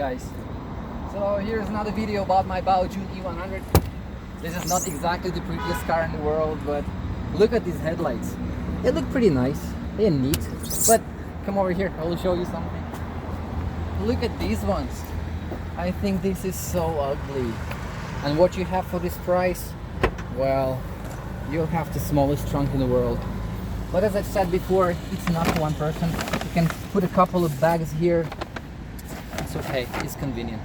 guys. So here's another video about my Baojun E100. This is not exactly the prettiest car in the world, but look at these headlights. They look pretty nice, they're neat, but come over here, I will show you something. Look at these ones. I think this is so ugly. And what you have for this price, well, you'll have the smallest trunk in the world. But as I said before, it's not for one person. You can put a couple of bags here. It's okay, it's convenient.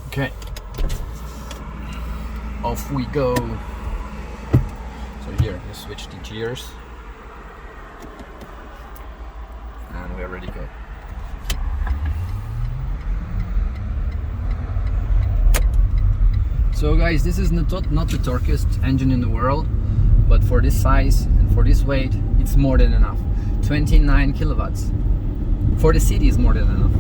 Okay, off we go. So here, you switch the gears and we're ready to go. So guys, this is not the torquest engine in the world, but for this size and for this weight, it's more than enough. 29 kilowatts. For the city is more than enough.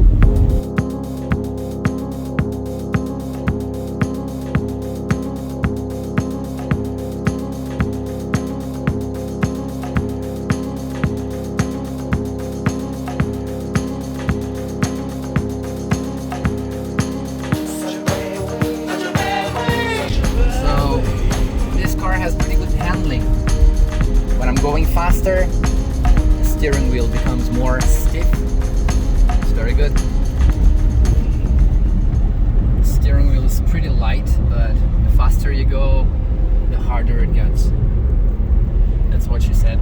When I'm going faster, the steering wheel becomes more stiff. It's very good. The steering wheel is pretty light, but the faster you go, the harder it gets. That's what she said.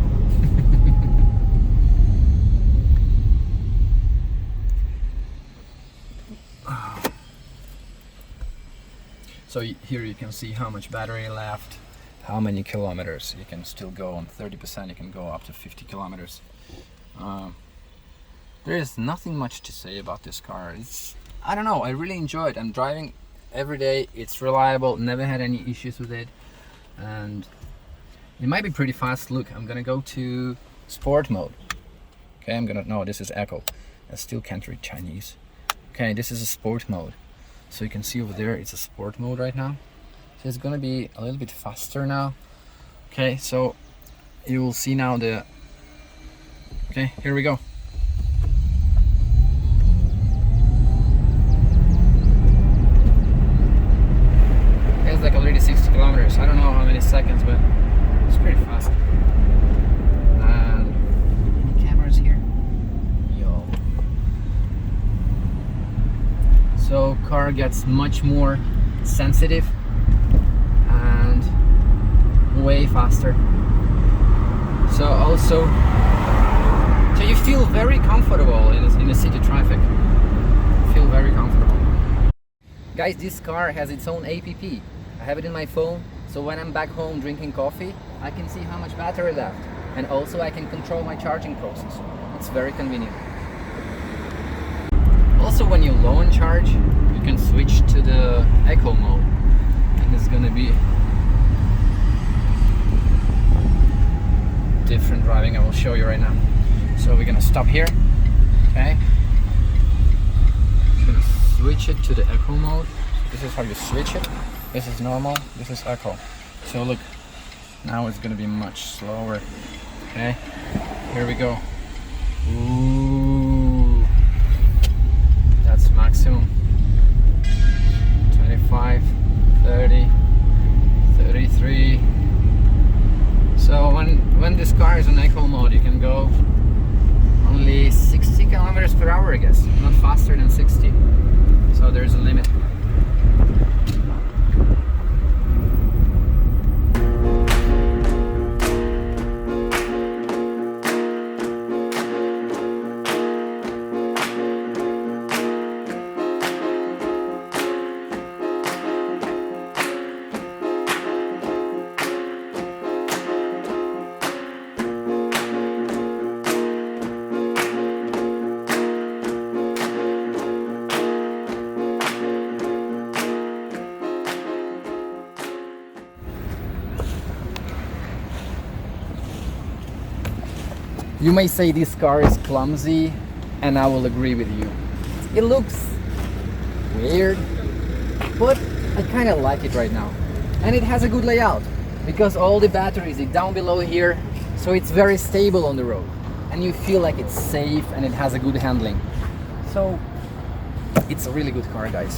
So here you can see how much battery left, how many kilometers. You can still go on 30%, you can go up to 50 kilometers. There is nothing much to say about this car. I don't know, I really enjoy it. I'm driving every day, it's reliable, never had any issues with it. And it might be pretty fast. Look, I'm gonna go to sport mode. Okay, no, this is Echo. I still can't read Chinese. Okay, this is a sport mode. So you can see over there, it's a sport mode right now. So it's gonna be a little bit faster now. Okay, so you will see now okay, here we go. It's like already 60 kilometers. I don't know how many seconds, but it's pretty fast. And any cameras here? Yo. So car gets much more sensitive and way faster. So you feel very comfortable in the city traffic. Feel very comfortable. Guys, this car has its own app. I have it in my phone, so when I'm back home drinking coffee, I can see how much battery left, and also I can control my charging process. It's very convenient. Also, when you're low on charge, you can switch to the Eco mode, and it's gonna be different driving. I will show you right now. So we're gonna stop here. Okay, I'm gonna switch it to the Eco mode. This is how you switch it. This is normal, this is Eco. So look, now it's gonna be much slower. Okay, here we go. Ooh, that's maximum. 25, 30, 33. So when this car is in Eco mode, you can go only 60 kilometers per hour, I guess, not faster than 60. So there's a limit. You may say this car is clumsy, and I will agree with you. It looks weird, but I kind of like it right now. And it has a good layout. because all the batteries are down below here, so it's very stable on the road and you feel like it's safe and it has a good handling. So it's a really good car, guys.